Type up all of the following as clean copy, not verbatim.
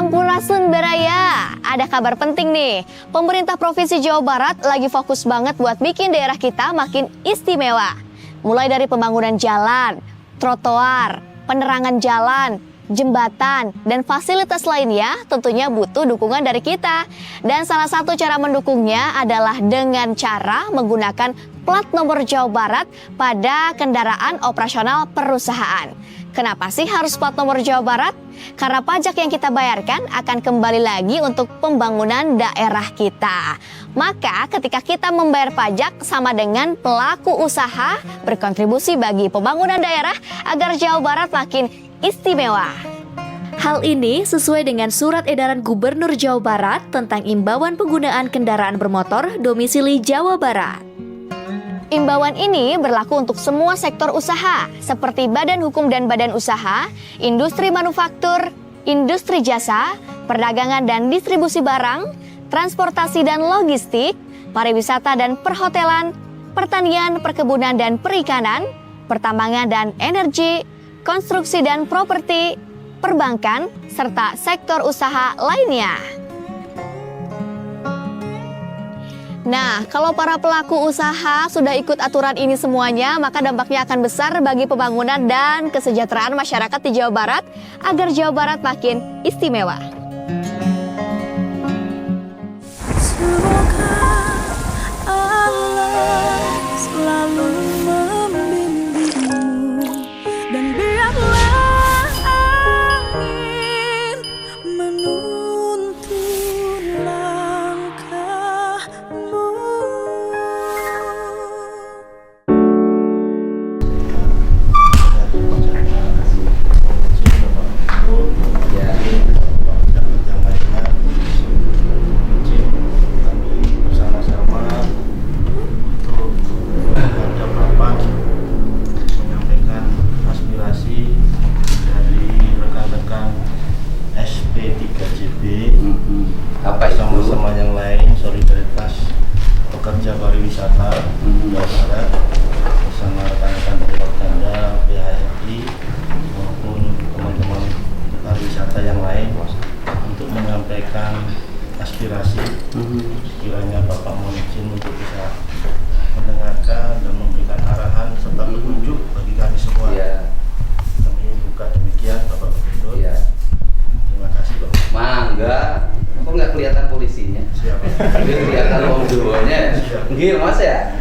Sampurasun Beraya, ada kabar penting nih. Pemerintah Provinsi Jawa Barat lagi fokus banget buat bikin daerah kita makin istimewa. Mulai dari pembangunan jalan, trotoar, penerangan jalan, jembatan, dan fasilitas lainnya tentunya butuh dukungan dari kita. Dan salah satu cara mendukungnya adalah dengan cara menggunakan plat nomor Jawa Barat pada kendaraan operasional perusahaan. Kenapa sih harus plat nomor Jawa Barat? Karena pajak yang kita bayarkan akan kembali lagi untuk pembangunan daerah kita. Maka ketika kita membayar pajak sama dengan pelaku usaha berkontribusi bagi pembangunan daerah agar Jawa Barat makin istimewa. Hal ini sesuai dengan Surat Edaran Gubernur Jawa Barat tentang imbauan penggunaan kendaraan bermotor domisili Jawa Barat. Imbauan ini berlaku untuk semua sektor usaha, seperti badan hukum dan badan usaha, industri manufaktur, industri jasa, perdagangan dan distribusi barang, transportasi dan logistik, pariwisata dan perhotelan, pertanian, perkebunan dan perikanan, pertambangan dan energi, konstruksi dan properti, perbankan, serta sektor usaha lainnya. Nah, kalau para pelaku usaha sudah ikut aturan ini semuanya, maka dampaknya akan besar bagi pembangunan dan kesejahteraan masyarakat di Jawa Barat agar Jawa Barat makin istimewa. Semoga Allah selalu membimbingmu dan biarlah angin menuntun langkahmu. Menyampaikan aspirasi dari rekan-rekan SP3JB sama-sama yang lain, solidaritas pekerja pariwisata Jawa Barat bersama rekan-rekan dari Organda, PHRI maupun teman-teman pariwisata yang lain untuk menyampaikan aspirasi. Kiranya Bapak mohon izin untuk bisa mendengarkan dan memberikan arahan serta petunjuk bagi kami semua. Kami buka demikian Bapak Gubernur. Terima kasih Bapak. Mangga, kok nggak kelihatan polisinya? Siapa? Jadi kelihatan wong duanya. Nggih, Mas ya?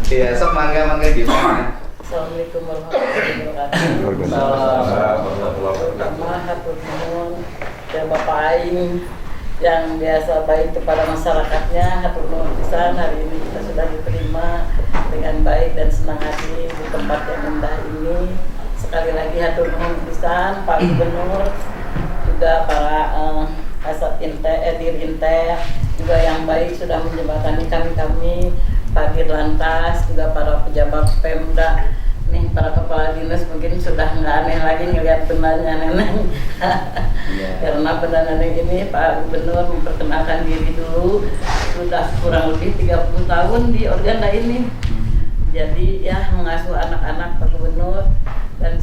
Iya, sok mangga gimana? Assalamualaikum warahmatullahi wabarakatuh. Pertama, hatur nuhun ke Bapak Aing yang biasa baik kepada masyarakatnya. Hatur nuhun pisan, hari ini kita sudah diterima dengan baik dan senang hati di tempat yang indah ini. Sekali lagi hatur nuhun pisan Pak Gubernur, juga para Kasat Dir Inte juga yang baik sudah menjembatani kami, Pak Dirlantas, juga para pejabat Pemda, nih para kepala dinas mungkin sudah nggak aneh lagi ngelihat benarnya Neneng. Karena benar Neneng ini Pak Gubernur memperkenalkan diri dulu, sudah kurang lebih 30 tahun di Organda ini. Jadi ya mengasuh anak-anak Pak Gubernur, dan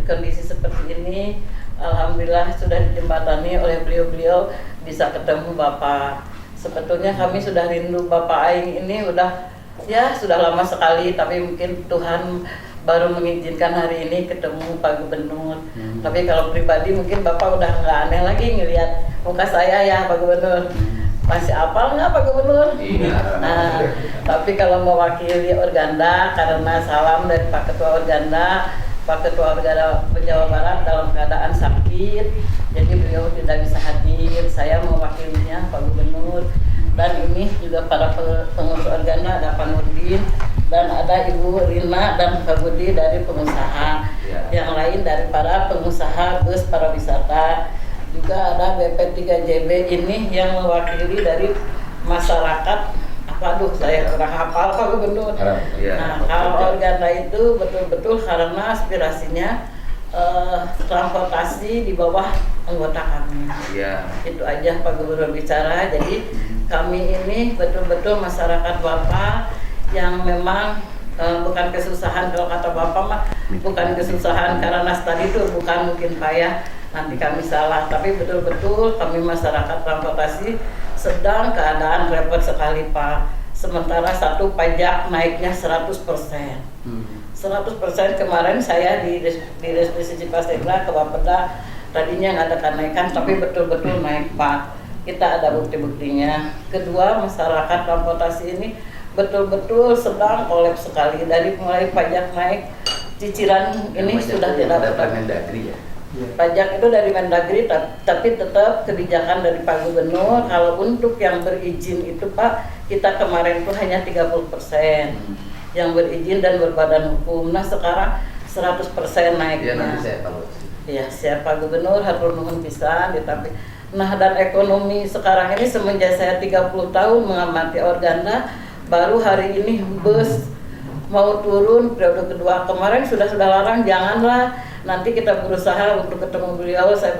kondisi seperti ini alhamdulillah sudah dijembatani oleh beliau-beliau bisa ketemu Bapak. Sebetulnya kami sudah rindu Bapak Aing ini sudah lama sekali, tapi mungkin Tuhan baru mengizinkan hari ini ketemu Pak Gubernur. Tapi kalau pribadi mungkin Bapak udah nggak aneh lagi ngelihat muka saya ya Pak Gubernur. Masih apal nggak Pak Gubernur? Iya. Nah, tapi kalau mewakili Organda, karena salam dari Pak Ketua Organda, Pak Ketua Organda Jawa Barat dalam keadaan sakit, jadi beliau tidak bisa hadir. Saya mewakilinya Pak Gubernur, dan ini juga para pengurus Organda, ada Pak Nurdin dan ada Ibu Rina dan Pak Budi dari pengusaha. Yang lain dari para pengusaha bus pariwisata. Juga ada BP3JB ini yang mewakili dari masyarakat. Waduh, saya kurang hafal Pak Gubernur. Nah, kalau Organda itu betul-betul karena aspirasinya transportasi di bawah anggota kami. Itu aja Pak Gubernur bicara. Jadi kami ini betul-betul masyarakat Bapak yang memang bukan kesusahan, kalau kata Bapak mah bukan kesusahan karena tadi itu bukan mungkin payah. nanti kami salah. Tapi betul-betul kami masyarakat transportasi sedang keadaan repot sekali Pak. Sementara satu pajak naiknya 100%. 100% kemarin saya di Revisi Cipastegla ke Bapeda tadinya nggak ada kenaikan tapi betul-betul naik Pak. Kita ada bukti-buktinya. Kedua, masyarakat transportasi ini betul-betul sedang kolaps sekali. Dari mulai pajak naik, cicilan ini sudah tidak dapat. Mendagri ya. Pajak itu dari Mendagri, tapi tetap kebijakan dari Pak Gubernur. Kalau untuk yang berizin itu Pak, kita kemarin itu hanya 30% yang berizin dan berbadan hukum. Nah sekarang 100% naiknya. Ya nanti saya evaluasi. Ya siapa Gubernur hatur nuhun pisan tapi nah dan ekonomi sekarang ini semenjak saya 30 tahun mengamati organda, baru hari ini bus mau turun periode kedua. Kemarin sudah larang, janganlah, nanti kita berusaha untuk ketemu beliau. Saya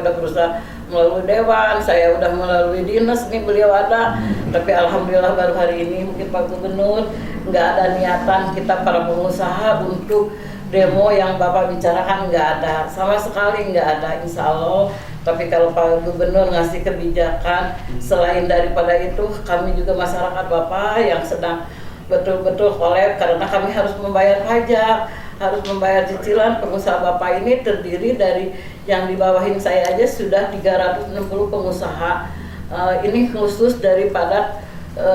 udah berusaha melalui dewan, saya udah melalui dinas, nih beliau ada. Tapi alhamdulillah baru hari ini mungkin Pak Gubernur nggak ada niatan kita para pengusaha untuk demo yang Bapak bicarakan, nggak ada, sama sekali nggak ada, insya Allah. Tapi kalau Pak Gubernur ngasih kebijakan, selain daripada itu kami juga masyarakat Bapak yang sedang betul-betul kolab karena kami harus membayar pajak, harus membayar cicilan. Pengusaha Bapak ini terdiri dari yang di bawahin saya aja sudah 360 pengusaha. Ini khusus daripada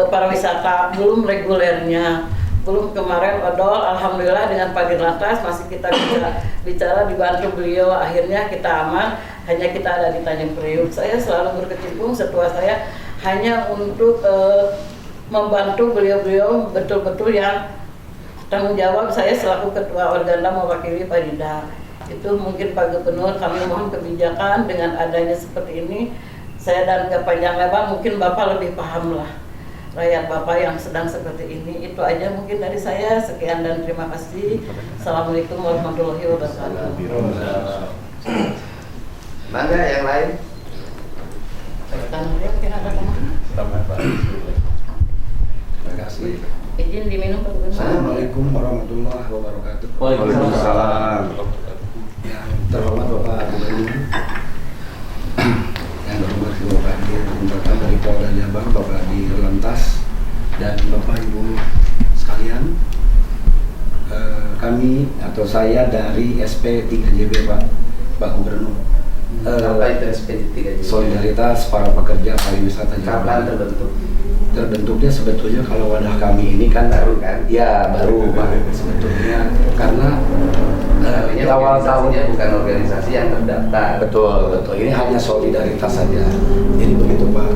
para wisata, belum regulernya. Belum kemarin odol, alhamdulillah dengan Pak Dirlantas masih kita bicara dibantu beliau, akhirnya kita aman. Hanya kita ada di Tanjung Priuk. Saya selalu berkecimpung setua saya hanya untuk membantu beliau-beliau betul-betul yang tanggung jawab. Saya selaku ketua organda mewakili Pak Dida. Itu mungkin Pak Gubernur, kami mohon kebijakan dengan adanya seperti ini. Saya dan gak panjang lebar, mungkin Bapak lebih paham lah rakyat Bapak yang sedang seperti ini. Itu aja mungkin dari saya. Sekian dan terima kasih. Assalamualaikum warahmatullahi wabarakatuh. Mangga yang lain. Mungkin ada tambahan. Terima kasih. Izin diminum Pak Gubernur. Assalamualaikum warahmatullahi wabarakatuh. Waalaikumsalam. Yang terhormat Bapak Gubernur, yang terhormat Bapak Dirlantas dari Polda Jabar, Bapak Dirlantas, dan Bapak Ibu sekalian, kami atau saya dari SP3JB Pak Gubernur. Apa itu SP3JB? Solidaritas para pekerja pariwisata Jabar. Kapan terbentuk? Terbentuknya sebetulnya kalau wadah kami ini kan Baru kan? ya baru Pak sebetulnya karena Artinya di awal tahun organisasinya bukan organisasi yang terdaftar. betul ini hanya solidaritas saja. Jadi begitu Pak.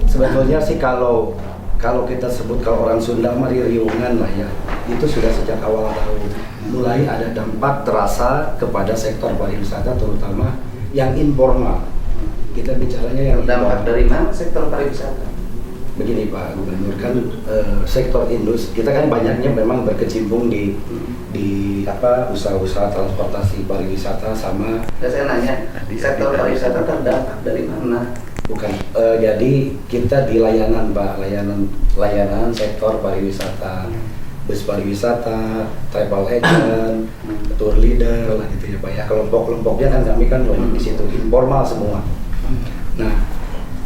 Sebetulnya sih kalau kita sebut kalau orang Sunda mah riungan lah ya, itu sudah sejak awal tahun mulai ada dampak terasa kepada sektor pariwisata terutama yang informal. Kita bicaranya yang Dampak informal. dari mana sektor pariwisata? Begini Pak Gubernur, kan sektor industri kita kan banyaknya memang berkecimpung di usaha-usaha transportasi pariwisata sama Saya nanya, sektor pariwisata terdampak dari mana? bukan jadi kita di layanan Pak, layanan sektor pariwisata, bus pariwisata, travel agent, tour leader lah gitu ya Pak ya. Kelompok-kelompoknya kan kami kan banyak di situ, informal semua. Nah,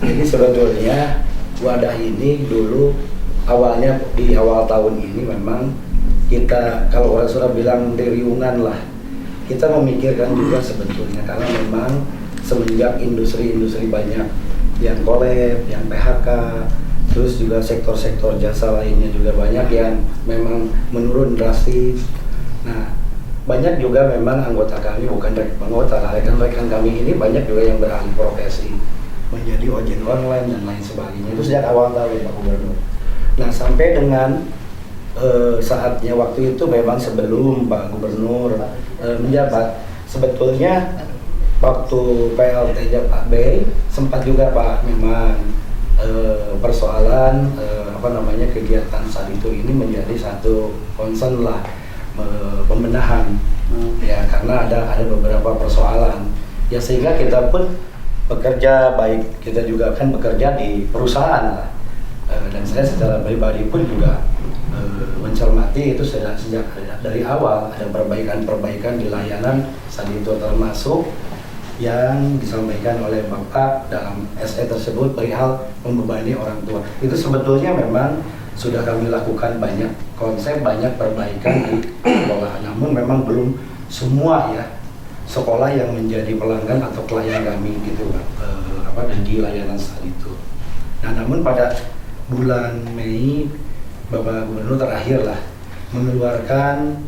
jadi sebetulnya wadah ini dulu awalnya di awal tahun ini memang kita kalau orang Sunda bilang riungan lah, kita memikirkan juga sebetulnya karena memang semenjak industri-industri banyak yang kolab, yang PHK, terus juga sektor-sektor jasa lainnya juga banyak yang memang menurun drastis. Nah, banyak juga memang anggota kami, bukan anggota lah, rekan-rekan kami ini banyak juga yang beralih profesi menjadi ojek online dan lain sebagainya. Itu sejak awal tahun Pak Gubernur. Nah sampai dengan saatnya waktu itu memang sebelum Pak Gubernur menjabat, sebetulnya waktu PLT Pak B sempat juga Pak memang persoalan kegiatan saat itu ini menjadi satu concern lah, pembenahan ya karena ada beberapa persoalan ya sehingga kita pun bekerja, baik kita juga kan bekerja di perusahaan lah. Dan saya secara pribadi pun juga mencermati itu sejak dari awal ada perbaikan-perbaikan di layanan saat itu termasuk yang disampaikan oleh Bapak dalam SE tersebut perihal membebani orang tua. Itu sebetulnya memang sudah kami lakukan banyak konsep, banyak perbaikan di sekolah. Namun memang belum semua ya sekolah yang menjadi pelanggan atau klien kami gitu Pak, di layanan saat itu. Nah, namun pada bulan Mei Bapak Gubernur terakhir lah mengeluarkan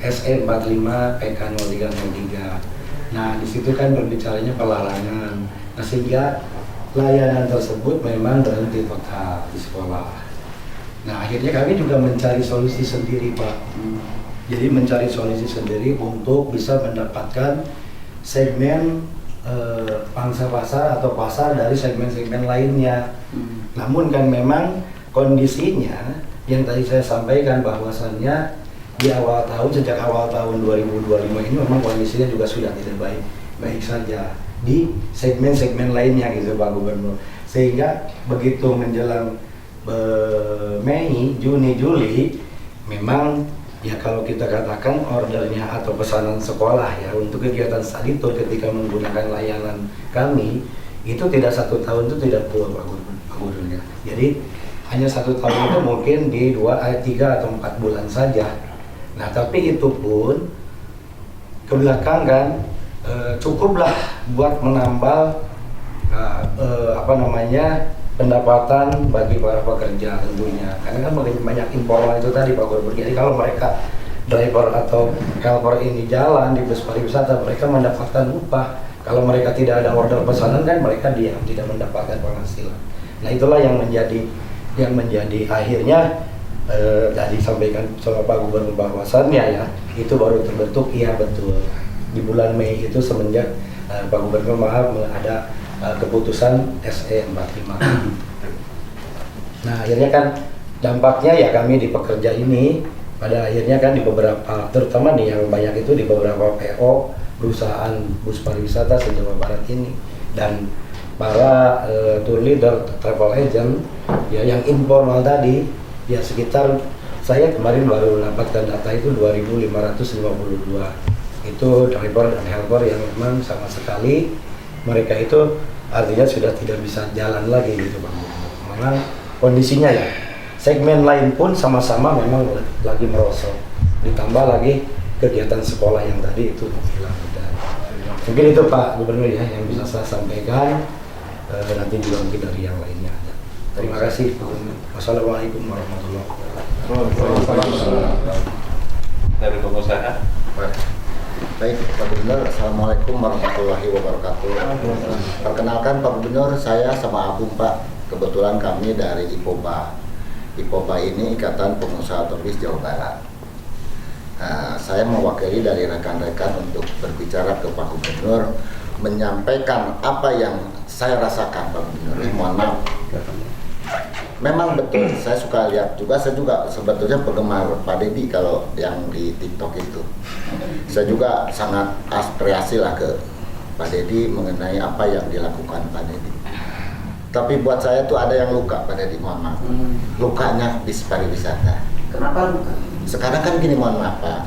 SE 45 PK 0303. Nah, di situ kan berbicaranya pelarangan. Nah, sehingga layanan tersebut memang berhenti total di sekolah. Nah, akhirnya kami juga mencari solusi sendiri, Pak. Jadi mencari solusi sendiri untuk bisa mendapatkan segmen pangsa pasar atau pasar dari segmen-segmen lainnya. Namun kan memang kondisinya yang tadi saya sampaikan bahwasannya di awal tahun, sejak awal tahun 2025 ini memang kondisinya juga sudah tidak baik saja di segmen-segmen lainnya gitu Pak Gubernur. Sehingga begitu menjelang Mei, Juni, Juli memang ya kalau kita katakan ordernya atau pesanan sekolah ya untuk kegiatan study tour ketika menggunakan layanan kami itu tidak 1 tahun itu tidak full Pak Gubernur. Jadi hanya 1 tahun itu mungkin di 3 atau 4 bulan saja. Nah, tapi itu pun ke belakang kan cukuplah buat menambal pendapatan bagi para pekerja tentunya. Karena kan banyak informal itu tadi Pak Gubernur. Jadi kalau mereka driver atau helper ini jalan di bus pariwisata, mereka mendapatkan upah. Kalau mereka tidak ada order pesanan kan mereka diam, tidak mendapatkan penghasilan. Nah, itulah yang menjadi akhirnya tadi sampaikan sama Pak Gubernur bahwasannya ya itu baru terbentuk. Iya betul, di bulan Mei itu semenjak Pak Gubernur ada keputusan SE 45. Nah, akhirnya kan dampaknya ya kami di pekerja ini pada akhirnya kan di beberapa, terutama nih yang banyak itu di beberapa PO perusahaan bus pariwisata se-Jawa Barat ini dan para tour leader, travel agent ya yang informal tadi ya sekitar, saya kemarin baru mendapatkan data itu 2.552 itu driver dan helper yang memang sama sekali mereka itu artinya sudah tidak bisa jalan lagi gitu Bang. Memang kondisinya ya segmen lain pun sama-sama memang lagi merosot, ditambah lagi kegiatan sekolah yang tadi itu hilang. Mungkin itu Pak Gubernur ya yang bisa saya sampaikan, nanti juga mungkin dari yang lainnya. Terima kasih. Wassalamualaikum warahmatullahi wabarakatuh. Dari pengusaha. Baik, Pak Gubernur, Assalamualaikum warahmatullahi wabarakatuh. Perkenalkan Pak Gubernur, saya sama Abu Pak. Kebetulan kami dari IPOBA. IPOBA ini Ikatan Pengusaha Turis Jawa Barat. Saya mewakili dari rekan-rekan untuk berbicara ke Pak Gubernur, menyampaikan apa yang saya rasakan Pak Gubernur. Mohon maaf. Memang betul, saya suka lihat juga, saya juga sebetulnya penggemar Pak Deddy kalau yang di TikTok itu. Saya juga sangat aspirasi lah ke Pak Deddy mengenai apa yang dilakukan Pak Deddy. Tapi buat saya tuh ada yang luka Pak Deddy, mohon maaf. Lukanya di pariwisata. Kenapa luka? Sekarang kan gini, mohon maaf Pak.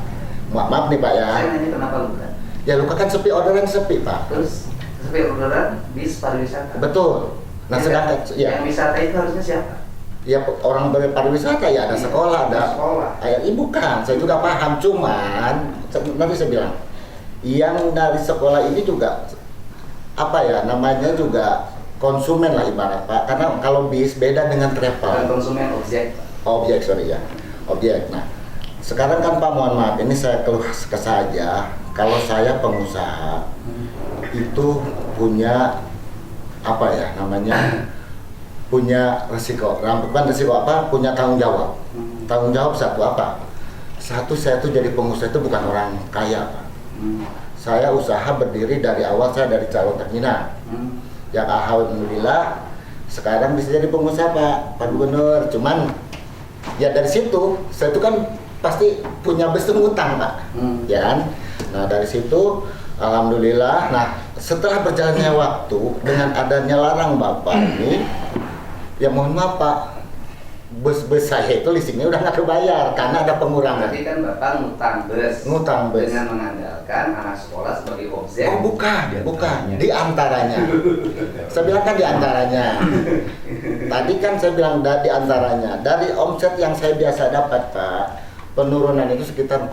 Maaf nih Pak ya. Saya nanya kenapa luka? Ya luka kan sepi, orderan sepi Pak. Terus sepi orderan bis pariwisata. Betul. Nah sedangkan yang wisata itu harusnya siapa? Ya orang berpariwisata ya ada sekolah, ada sekolah. Ibu kan, saya juga paham, cuman nanti saya bilang yang dari sekolah ini juga apa ya namanya juga konsumen lah ibarat Pak, karena kalau bis beda dengan travel. Dan konsumen objek. Objek. Nah sekarang kan Pak, mohon maaf ini saya keluh kesah saja, kalau saya pengusaha itu punya apa ya namanya punya resiko, bukan resiko apa, punya tanggung jawab. Tanggung jawab satu apa? Satu, saya tuh jadi pengusaha itu bukan orang kaya Pak. Saya usaha berdiri dari awal, saya dari calon terminal. Yang alhamdulillah sekarang bisa jadi pengusaha Pak Gubernur. Cuman ya dari situ, saya itu kan pasti punya ngutang Pak, ya kan? Nah dari situ alhamdulillah, nah setelah berjalannya waktu dengan adanya larang Bapak ini, ya mohon maaf Pak, bus saya itu listriknya udah nggak kebayar karena ada pengurangan. Berarti kan Bapak ngutang bus dengan mengandalkan anak sekolah sebagai objek. Oh bukan. Di antaranya. Saya bilang kan di antaranya. Tadi kan saya bilang di antaranya. Dari omset yang saya biasa dapat Pak, penurunan itu sekitar 40%.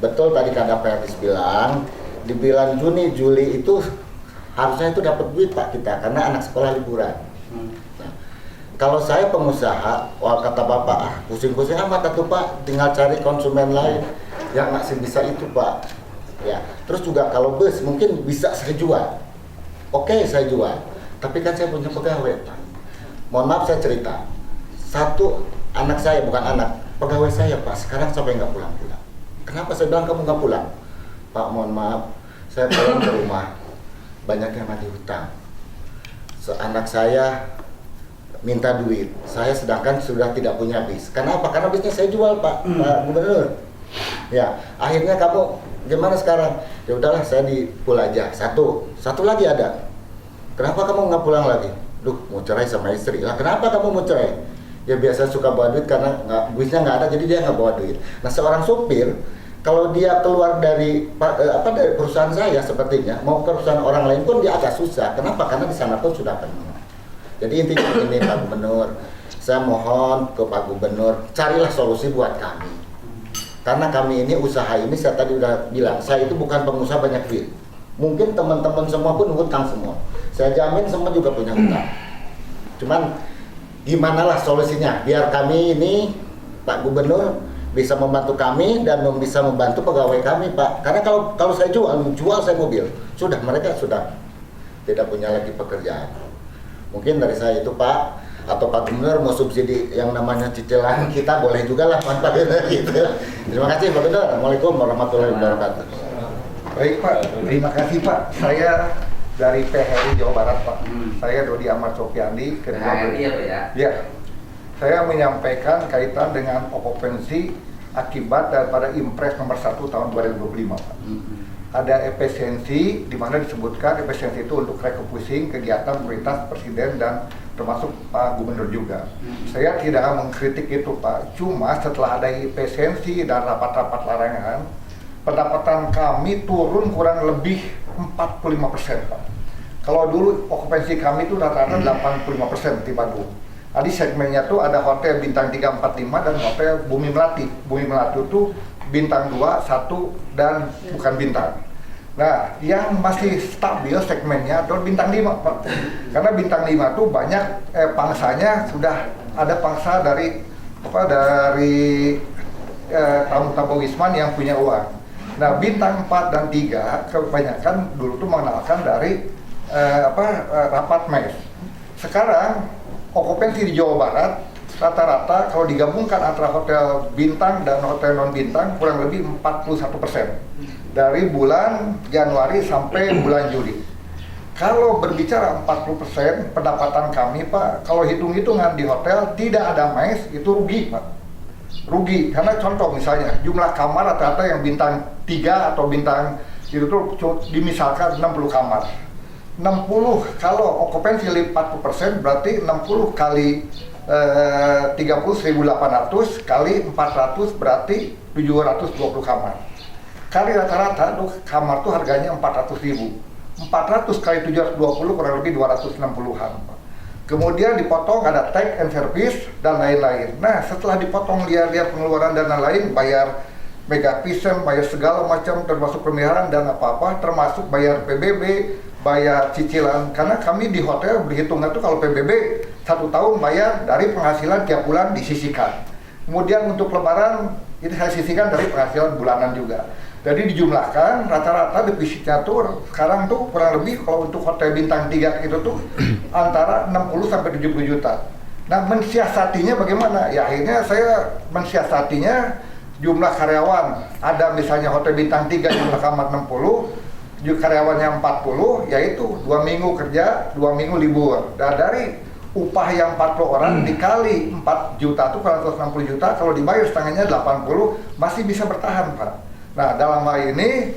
Betul tadi Kak Perdis bilang, di bulan Juni, Juli itu harusnya itu dapat duit Pak kita, karena anak sekolah liburan. Nah, kalau saya pengusaha, wah kata Bapak, pusing-pusing amat tuh Pak, tinggal cari konsumen lain yang nggak sebisa itu Pak. Ya, terus juga kalau bus mungkin bisa saya jual. Oke, saya jual. Tapi kan saya punya pegawai Pak. Mohon maaf saya cerita. Satu anak saya, bukan anak, pegawai saya Pak, sekarang sampai nggak pulang-pulang. Kenapa saya bilang kamu nggak pulang? Pak, mohon maaf, saya pulang ke rumah, banyak yang nagih hutang. Anak saya minta duit, saya sedangkan sudah tidak punya bis. Kenapa? Karena bisnya saya jual Pak, Pak Gubernur. Ya, akhirnya kamu gimana sekarang? Ya udahlah, saya di pool aja. Satu lagi ada. Kenapa kamu nggak pulang lagi? Duh, mau cerai sama istri. Lah, kenapa kamu mau cerai? Ya biasa suka bawa duit karena bisnya nggak ada, jadi dia nggak bawa duit. Nah, seorang supir kalau dia keluar dari dari perusahaan saya sepertinya mau ke perusahaan orang lain pun dia agak susah. Kenapa? Karena di sana pun sudah penuh. Jadi intinya ini Pak Gubernur, saya mohon ke Pak Gubernur, carilah solusi buat kami. Karena kami ini usaha ini, saya tadi udah bilang, saya itu bukan pengusaha banyak duit. Mungkin teman-teman semua pun hutang semua. Saya jamin semua juga punya hutang. Cuman gimana lah solusinya biar kami ini Pak Gubernur bisa membantu kami dan bisa membantu pegawai kami Pak. Karena kalau saya jual saya mobil, sudah mereka sudah tidak punya lagi pekerjaan. Mungkin dari saya itu Pak, atau Pak Gubernur mau subsidi yang namanya cicilan kita boleh juga lah Pak Gubernur gitu. Terima kasih Pak Gubernur. Assalamualaikum warahmatullahi wabarakatuh. Baik Pak, terima kasih Pak. Saya dari PHRI Jawa Barat Pak. Saya Dodi Ahmad Sofiandi. PHRI apa ya? Ya, saya menyampaikan kaitan dengan okupansi akibat daripada Impres nomor 1 tahun 2025 Pak. Ada efisiensi, di mana disebutkan efisiensi itu untuk refocusing kegiatan pemerintah Presiden dan termasuk Pak Gubernur juga. Saya tidak mengkritik itu Pak, cuma setelah ada efisiensi dan rapat-rapat larangan, pendapatan kami turun kurang lebih 45% Pak. Kalau dulu okupansi kami itu rata-rata 85% di Bandung. Tadi segmennya tuh ada hotel bintang 3, 4, 5 dan hotel Bumi Melati. Bumi Melati itu bintang 2, 1 dan bukan bintang. Nah, yang masih stabil segmennya adalah bintang 5 Pak. Karena bintang 5 tuh banyak pangsanya sudah ada pangsa dari tamu-tamu Wisman yang punya uang. Nah, bintang 4 dan 3 kebanyakan dulu tuh mengenalkan dari rapat MES. Sekarang okupansi di Jawa Barat rata-rata kalau digabungkan antara hotel bintang dan hotel non bintang kurang lebih 41% dari bulan Januari sampai bulan Juli. Kalau berbicara 40% pendapatan kami Pak, kalau hitung-hitungan di hotel tidak ada MES itu rugi Pak. Rugi, karena contoh misalnya jumlah kamar rata-rata yang bintang 3 atau bintang itu tuh dimisalkan 60 kamar. 60 kalau okupansi 40% berarti 60 kali 30.800 kali 400 berarti 720 kamar. Kali rata-rata tuh kamar tuh harganya 400.000. 400 kali 720 kurang lebih 260-an. Kemudian dipotong ada tax and service dan lain-lain. Nah, setelah dipotong lihat pengeluaran dan lain-lain, bayar megapisen, bayar segala macam termasuk pemeliharaan dan apa-apa, termasuk bayar PBB, bayar cicilan. Karena kami di hotel berhitungnya tuh kalau PBB 1 tahun bayar dari penghasilan tiap bulan disisihkan. Kemudian untuk lebaran itu saya sisihkan dari penghasilan bulanan juga. Jadi dijumlahkan rata-rata defisitnya tuh sekarang tuh kurang lebih kalau untuk hotel bintang 3 itu tuh antara 60 sampai 70 juta. Nah, mensiasatinya bagaimana? Ya akhirnya saya mensiasatinya jumlah karyawan. Ada misalnya hotel bintang 3 jumlah kamar 60, karyawannya 40, yaitu 2 minggu kerja, 2 minggu libur. Dan dari upah yang 40 orang dikali 4 juta itu 460 juta, kalau dibayar setengahnya 80 masih bisa bertahan Pak. Nah, dalam hal ini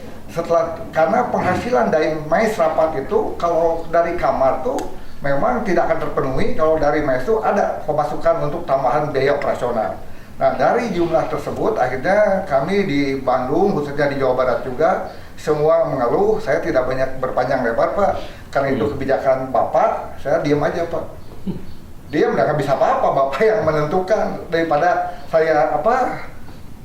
karena penghasilan dari mais rapat itu kalau dari kamar tuh memang tidak akan terpenuhi kalau dari MES itu ada pemasukan untuk tambahan biaya operasional. Nah, dari jumlah tersebut akhirnya kami di Bandung, khususnya di Jawa Barat juga, semua mengeluh. Saya tidak banyak berpanjang lebar, Pak, karena itu kebijakan Bapak. Saya diam aja, Pak. Diam, nggak bisa apa-apa, Bapak yang menentukan. Daripada saya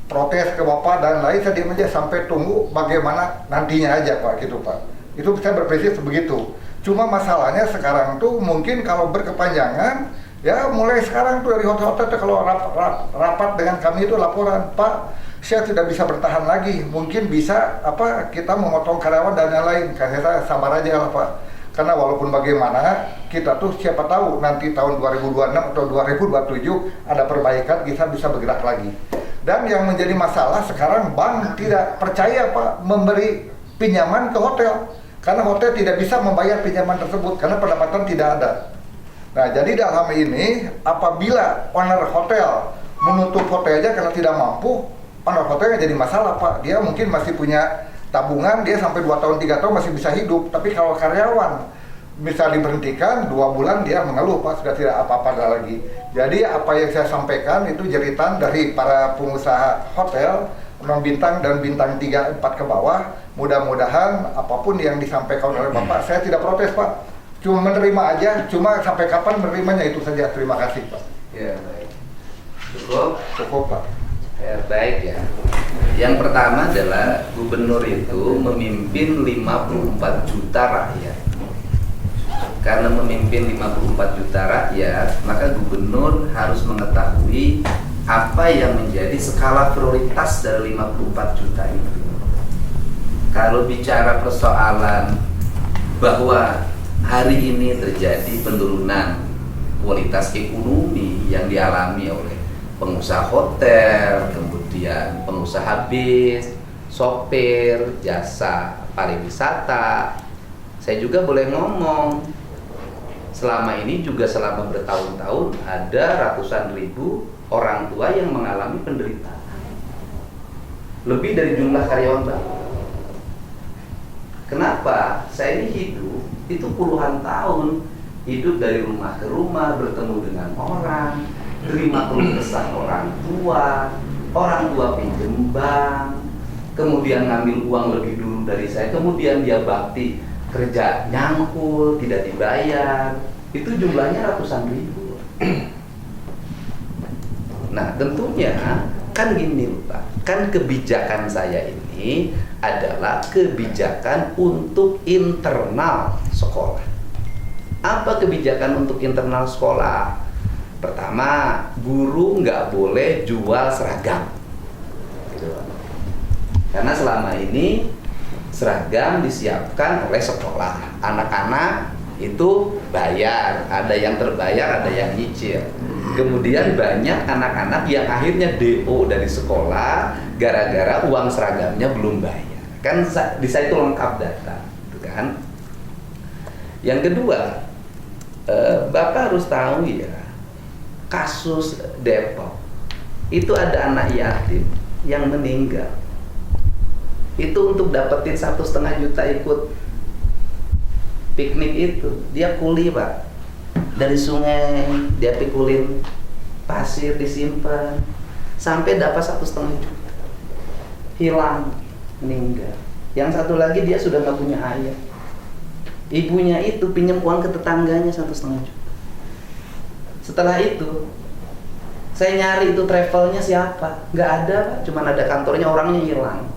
protes ke Bapak dan lain, saya diam aja sampai tunggu bagaimana nantinya aja, Pak, gitu, Pak. Itu saya berprinsip begitu. Cuma masalahnya sekarang tuh mungkin kalau berkepanjangan, ya mulai sekarang tuh dari hotel-hotel kalau rapat dengan kami itu laporan, Pak, saya tidak bisa bertahan lagi, mungkin bisa kita memotong karyawan dan lain-lain. Saya sabar aja lah, Pak, karena walaupun bagaimana kita tuh siapa tahu nanti tahun 2026 atau 2027 ada perbaikan, kita bisa bergerak lagi. Dan yang menjadi masalah sekarang, bank tidak percaya, Pak, memberi pinjaman ke hotel, karena hotel tidak bisa membayar pinjaman tersebut karena pendapatan tidak ada. Nah, jadi dalam ini apabila owner hotel menutup hotelnya karena tidak mampu, owner hotelnya jadi masalah, Pak. Dia mungkin masih punya tabungan, dia sampai 2 tahun 3 tahun masih bisa hidup. Tapi kalau karyawan bisa diberhentikan 2 bulan, dia mengeluh, Pak, sudah tidak apa-apa lagi. Jadi apa yang saya sampaikan itu jeritan dari para pengusaha hotel non bintang dan bintang 3, 4 ke bawah. Mudah-mudahan apapun yang disampaikan oleh Bapak, saya tidak protes, Pak. Cuma menerima aja, cuma sampai kapan menerimanya itu saja. Terima kasih, Pak. Ya, baik. Cukup? Cukup, Pak. Ya, baik ya. Yang pertama adalah gubernur itu memimpin 54 juta rakyat. Karena memimpin 54 juta rakyat, maka gubernur harus mengetahui apa yang menjadi skala prioritas dari 54 juta itu. Kalau bicara persoalan bahwa hari ini terjadi penurunan kualitas ekonomi yang dialami oleh pengusaha hotel, kemudian pengusaha bis, sopir, jasa pariwisata. Saya juga boleh ngomong, selama ini juga selama bertahun-tahun ada ratusan ribu orang tua yang mengalami penderitaan. Lebih dari jumlah karyawan baru. Kenapa? Saya ini hidup itu puluhan tahun, hidup dari rumah ke rumah, bertemu dengan orang, terima keluh kesah orang tua pinjem bank, kemudian ngambil uang lebih dulu dari saya, kemudian dia bakti kerja nyangkul, tidak dibayar, itu jumlahnya ratusan ribu. Nah, tentunya kan gini, Pak, kan kebijakan saya ini adalah kebijakan untuk internal sekolah. Apa kebijakan untuk internal sekolah? Pertama, guru nggak boleh jual seragam, gitu. Karena selama ini seragam disiapkan oleh sekolah. Anak-anak itu bayar, ada yang terbayar, ada yang nyicil. Kemudian banyak anak-anak yang akhirnya DO dari sekolah gara-gara uang seragamnya belum bayar. Kan di saya itu lengkap data, gitu kan. Yang kedua, Bapak harus tahu ya, kasus Depok itu ada anak yatim yang meninggal. Itu untuk dapetin 1,5 juta ikut piknik itu, dia kuli, Pak, dari sungai dia pikulin pasir, disimpan sampai dapat 1,5 juta, hilang, meninggal. Yang satu lagi dia sudah nggak punya ayah, ibunya itu pinjam uang ke tetangganya 1,5 juta. Setelah itu saya nyari itu travelnya siapa, nggak ada, Pak, cuman ada kantornya, orangnya hilang.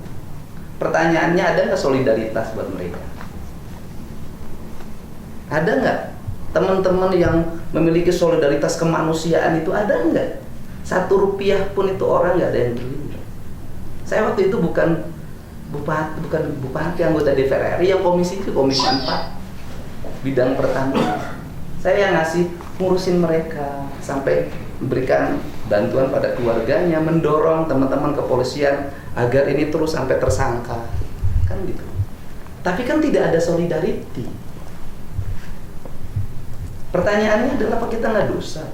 Pertanyaannya, ada nggak solidaritas buat mereka? Ada nggak teman-teman yang memiliki solidaritas kemanusiaan itu, ada nggak? 1 rupiah pun itu orang nggak ada yang terima. Saya waktu itu bukan bupati anggota DPR RI, yang komisi 4 bidang pertanian. Saya yang ngurusin mereka sampai memberikan bantuan pada keluarganya, mendorong teman-teman kepolisian agar ini terus sampai tersangka, kan gitu. Tapi kan tidak ada solidarity. Pertanyaannya adalah, apa kita nggak dosa?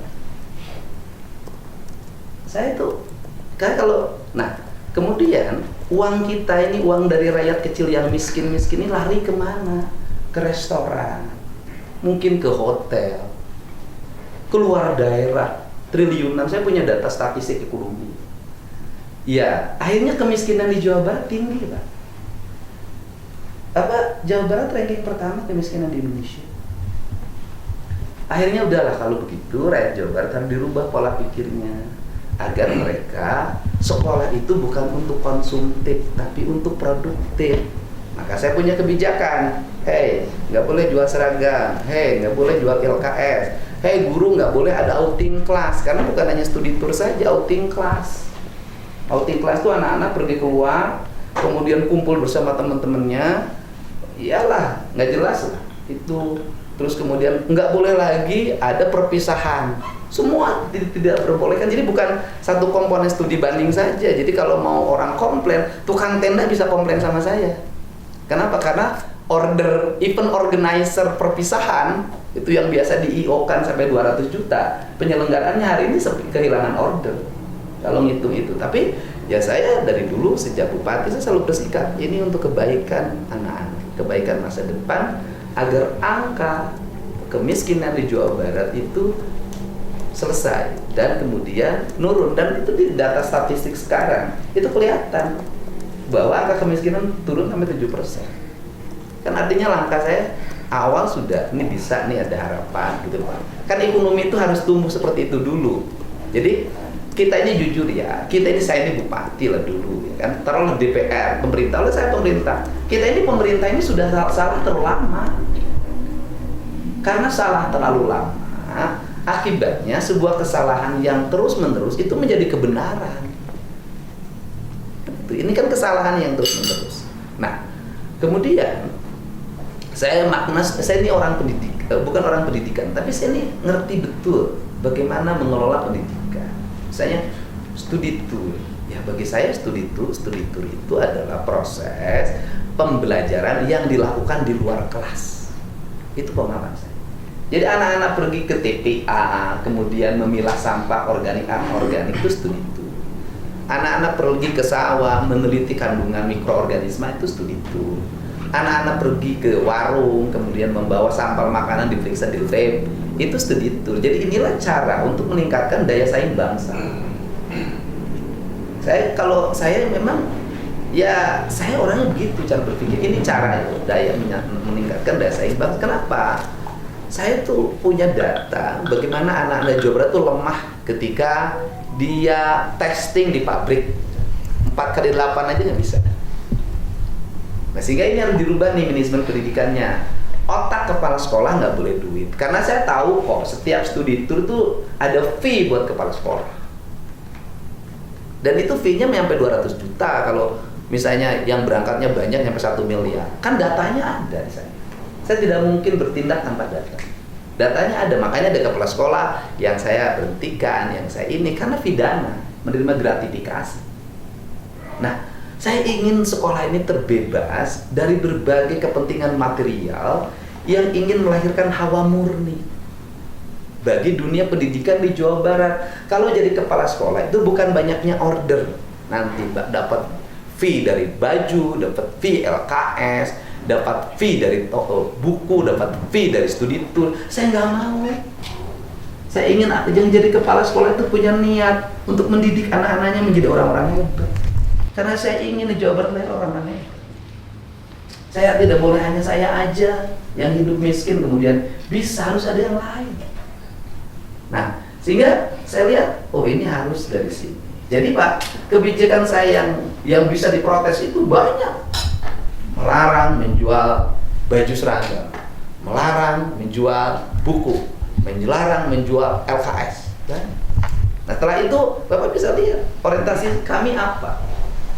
Saya tuh kan kalau, nah kemudian uang kita ini, uang dari rakyat kecil yang miskin ini lari kemana? Ke restoran, mungkin ke hotel, keluar daerah, triliunan. Saya punya data statistik ekonomi. Ya, akhirnya kemiskinan di Jawa Barat tinggi, Pak. Jawa Barat ranking pertama kemiskinan di Indonesia. Akhirnya udahlah kalau begitu rakyat Jawa Barat harus dirubah pola pikirnya agar mereka sekolah itu bukan untuk konsumtif tapi untuk produktif. Maka saya punya kebijakan, hei nggak boleh jual seragam, hei nggak boleh jual LKS, hei guru nggak boleh ada outing kelas, karena bukan hanya studi tour saja, outing kelas. Outing kelas itu anak-anak pergi keluar, kemudian kumpul bersama teman-temannya, iyalah nggak jelas lah itu. Terus kemudian nggak boleh lagi ada perpisahan, semua tidak diperbolehkan. Jadi bukan satu komponen studi banding saja. Jadi kalau mau orang komplain, tukang tenda bisa komplain sama saya. Kenapa? Karena event organizer perpisahan itu yang biasa di IO kan sampai 200 juta, penyelenggaraannya hari ini kehilangan order. Kalau ngitung itu, tapi ya saya dari dulu sejak bupati saya selalu bersikap ini untuk kebaikan anak-anak, kebaikan masa depan, agar angka kemiskinan di Jawa Barat itu selesai dan kemudian nurun. Dan itu di data statistik sekarang itu kelihatan bahwa angka kemiskinan turun sampai 7%. Kan artinya langkah saya awal sudah ini bisa nih, ada harapan gitu Pak. Kan ekonomi itu harus tumbuh seperti itu dulu. Jadi kita ini jujur ya, saya ini bupati lah dulu ya kan, taruhlah DPR, pemerintah, oleh saya pemerintah. Kita ini pemerintah ini sudah salah terlalu lama. Karena salah terlalu lama, akibatnya sebuah kesalahan yang terus-menerus itu menjadi kebenaran. Ini kan kesalahan yang terus-menerus. Nah, kemudian saya ini orang pendidikan, bukan orang pendidikan, tapi saya ini ngerti betul bagaimana mengelola pendidikan. Misalnya studi tour, ya bagi saya studi tour itu adalah proses pembelajaran yang dilakukan di luar kelas. Itu pemahaman saya. Jadi anak-anak pergi ke TPA, kemudian memilah sampah organik anorganik, itu studi tour. Anak-anak pergi ke sawah meneliti kandungan mikroorganisme, itu studi tour. Anak-anak pergi ke warung, kemudian membawa sampel makanan diperiksa di lab, itu studi tour. Jadi inilah cara untuk meningkatkan daya saing bangsa. Kalau saya memang ya saya orangnya begitu cara berpikir. Ini cara daya meningkatkan daya saing bangsa. Kenapa? Saya tuh punya data bagaimana anak-anak Jawa Barat tuh lemah ketika dia testing di pabrik 4x8 aja nggak bisa. Nah, sehingga ini harus dirubah nih manajemen pendidikannya. Otak kepala sekolah nggak boleh duit. Karena saya tahu kok setiap studi tour tuh ada fee buat kepala sekolah. Dan itu fee-nya sampai 200 juta kalau misalnya yang berangkatnya banyak sampai 1 miliar. Kan datanya ada di sana. Saya tidak mungkin bertindak tanpa data. Datanya ada, makanya ada kepala sekolah yang saya berhentikan, yang saya ini karena pidana, menerima gratifikasi. Nah, saya ingin sekolah ini terbebas dari berbagai kepentingan material yang ingin melahirkan hawa murni bagi dunia pendidikan di Jawa Barat. Kalau jadi kepala sekolah itu bukan banyaknya order, nanti dapat fee dari baju, dapat fee LKS, dapat fee dari buku, dapat fee dari studi tour. Saya nggak mau. Saya ingin yang jadi kepala sekolah itu punya niat untuk mendidik anak-anaknya menjadi orang-orang hebat. Karena saya ingin di Jawa Barat lahir orang-orang hebat. Saya tidak boleh hanya saya aja yang hidup miskin, kemudian harus ada yang lain. Nah, sehingga saya lihat, oh ini harus dari sini. Jadi Pak, kebijakan saya yang bisa diprotes itu banyak. Melarang menjual baju seragam, melarang menjual buku, melarang menjual LKS. Nah, setelah itu Bapak bisa lihat orientasi kami apa?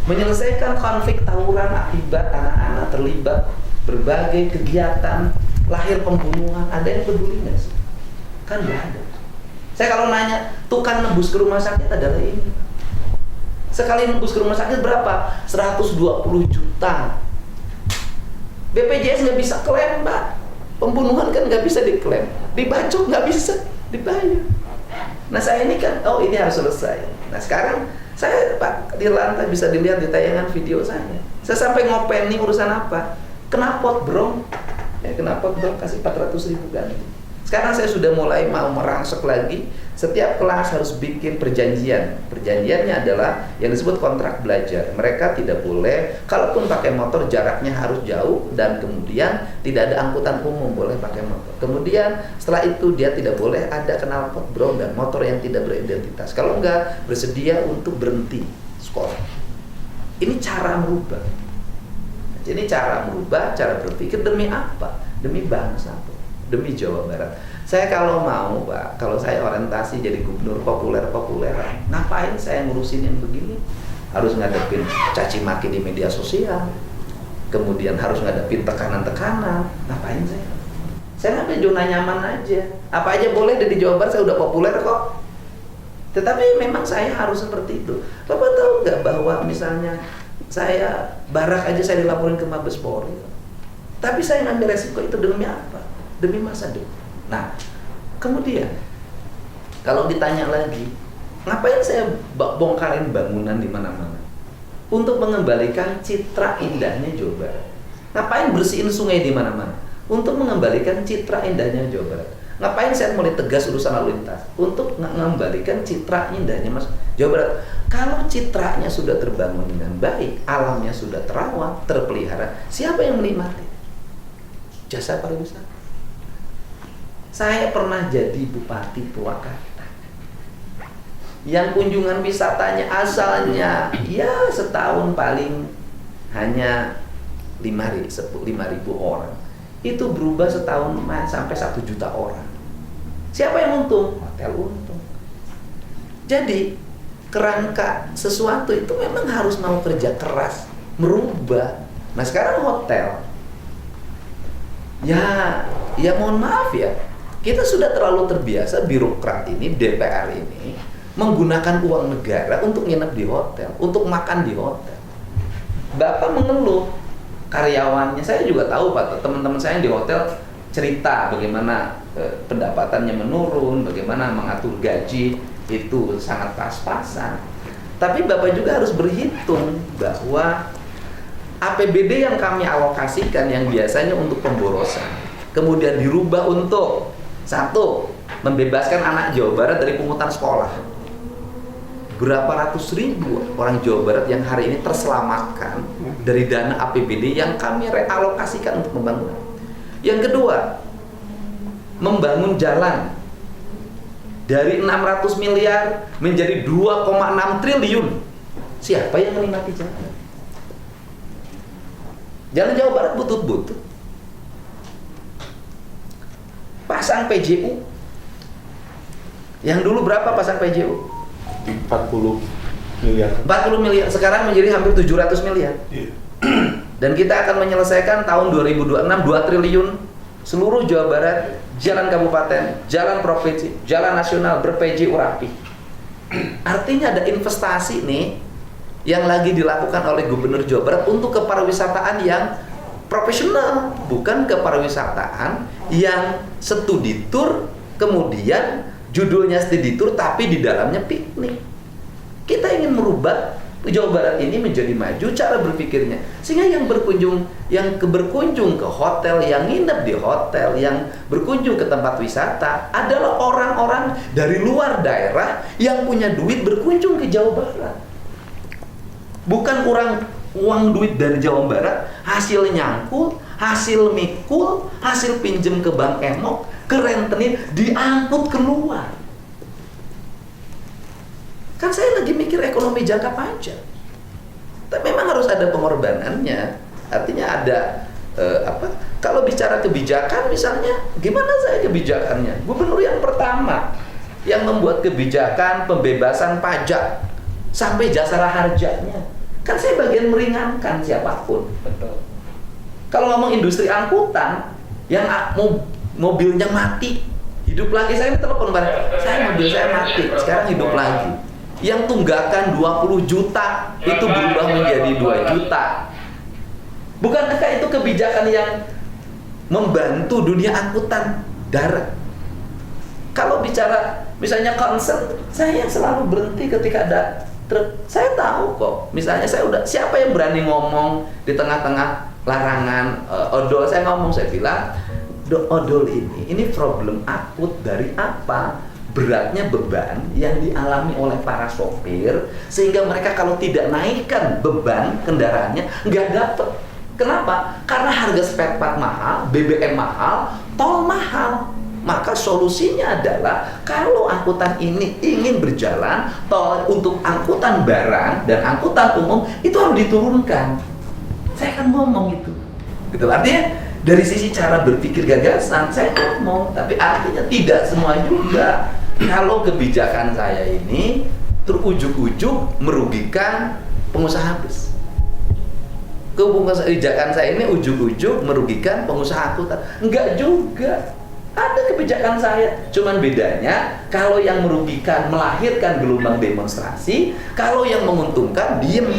Menyelesaikan konflik tawuran akibat anak-anak terlibat berbagai kegiatan, lahir pembunuhan. Ada yang peduli nggak sih? Kan nggak ada. Saya kalau nanya, tukang nembus ke rumah sakit adalah ini. Sekali nembus ke rumah sakit berapa? 120 juta. BPJS nggak bisa klaim, Pak. Pembunuhan kan nggak bisa diklaim. Dibacok nggak bisa dibayar. Nah, saya ini kan, oh ini harus selesai. Nah, sekarang saya Pak di lantai bisa dilihat di tayangan video saya. Saya sampai ngopen nih urusan apa? Knalpot, bro. Ya kenapa bro kasih 400.000 ganti? Sekarang saya sudah mulai mau merangsek lagi, setiap kelas harus bikin perjanjian. Perjanjiannya adalah yang disebut kontrak belajar. Mereka tidak boleh, kalaupun pakai motor jaraknya harus jauh, dan kemudian tidak ada angkutan umum, boleh pakai motor. Kemudian setelah itu dia tidak boleh ada knalpot bro dan motor yang tidak beridentitas. Kalau enggak, bersedia untuk berhenti sekolah. Ini cara merubah. Ini cara merubah, cara berpikir demi apa? Demi bangsa, demi Jawa Barat. Saya kalau mau, Pak, kalau saya orientasi jadi gubernur populer-populeran, ngapain saya ngurusin yang begini? Harus ngadepin caci maki di media sosial, kemudian harus ngadepin tekanan-tekanan. Ngapain saya? Saya ngambil zona nyaman aja. Apa aja boleh di Jawa Barat, saya udah populer kok. Tetapi memang saya harus seperti itu. Bapak tahu nggak bahwa misalnya saya barak aja saya dilaporin ke Mabes Polri, tapi saya ngambil resiko itu demi apa? Demi masa depan. Nah, kemudian kalau ditanya lagi, ngapain saya bongkarin bangunan di mana-mana? Untuk mengembalikan citra indahnya Jawa Barat. Ngapain bersihin sungai di mana-mana? Untuk mengembalikan citra indahnya Jawa Barat. Ngapain saya mulai tegas urusan lalu lintas? Untuk mengembalikan citra indahnya Mas Jawa Barat. Kalau citranya sudah terbangun dengan baik, alamnya sudah terawat, terpelihara, siapa yang menikmati? Jasa pariwisata. Saya pernah jadi bupati Purwakarta yang kunjungan wisatanya asalnya ya setahun paling hanya 5.000 orang, itu berubah setahun sampai 1 juta orang. Siapa yang untung? Hotel untung. Jadi kerangka sesuatu itu memang harus mau kerja keras, merubah. Nah sekarang hotel, ya mohon maaf ya, kita sudah terlalu terbiasa birokrat ini, DPR ini menggunakan uang negara untuk nginep di hotel, untuk makan di hotel. Bapak mengeluh, karyawannya, saya juga tahu Pak, teman-teman saya di hotel cerita bagaimana pendapatannya menurun, bagaimana mengatur gaji itu sangat pas-pasan. Tapi Bapak juga harus berhitung bahwa APBD yang kami alokasikan yang biasanya untuk pemborosan, kemudian dirubah untuk satu, membebaskan anak Jawa Barat dari pungutan sekolah. Berapa ratus ribu orang Jawa Barat yang hari ini terselamatkan dari dana APBD yang kami realokasikan untuk pembangunan. Yang kedua, membangun jalan dari 600 miliar menjadi 2,6 triliun. Siapa yang menikmati jalan? Jalan Jawa Barat butut-butut. Pasang PJU. Yang dulu berapa pasang PJU? 40 miliar. 40 miliar, sekarang menjadi hampir 700 miliar. Iya. Dan kita akan menyelesaikan tahun 2026 2 triliun seluruh Jawa Barat, jalan kabupaten, jalan provinsi, jalan nasional ber-PJU rapi. Artinya ada investasi nih yang lagi dilakukan oleh Gubernur Jawa Barat untuk kepariwisataan yang profesional, bukan kepariwisataan yang studi tour, kemudian judulnya studi tour tapi di dalamnya piknik. Kita ingin merubah Jawa Barat ini menjadi maju cara berpikirnya, sehingga yang berkunjung ke hotel, yang nginep di hotel, yang berkunjung ke tempat wisata adalah orang-orang dari luar daerah yang punya duit berkunjung ke Jawa Barat. Bukan uang duit dari Jawa Barat hasil nyangkul, hasil mikul, hasil pinjem ke bank emok, ke rentenir, diangkut keluar. Kan saya lagi mikir ekonomi jangka panjang. Tapi memang harus ada pengorbanannya. Artinya ada kalau bicara kebijakan misalnya, gimana saya kebijakannya? Gubernur yang pertama yang membuat kebijakan pembebasan pajak sampai jasara harjanya. Kan saya bagian meringankan siapapun. Betul. Kalau ngomong industri angkutan yang mobilnya mati, hidup lagi, saya telepon bareng, mobil saya mati, sekarang hidup lagi. Yang tunggakan 20 juta itu berubah menjadi 2 juta. Bukankah itu kebijakan yang membantu dunia angkutan darat? Kalau bicara misalnya concern, saya selalu berhenti ketika ada truk. Saya tahu kok, misalnya siapa yang berani ngomong di tengah-tengah larangan odol, saya ngomong, saya bilang odol ini problem akut dari apa? Beratnya beban yang dialami oleh para sopir, sehingga mereka kalau tidak naikkan beban kendaraannya nggak dapet. Kenapa? Karena harga spare part mahal, BBM mahal, tol mahal. Maka solusinya adalah kalau angkutan ini ingin berjalan, tol untuk angkutan barang dan angkutan umum itu harus diturunkan. Saya akan ngomong itu. Gitu, artinya dari sisi cara berpikir gagasan saya ngomong, tapi artinya tidak semua juga. Kalau kebijakan saya ini terujuk-ujuk merugikan pengusaha bus. Kebijakan saya ini ujuk-ujuk merugikan pengusaha angkutan. Enggak juga. Ada kebijakan saya, cuman bedanya kalau yang merugikan melahirkan gelombang demonstrasi, kalau yang menguntungkan diem.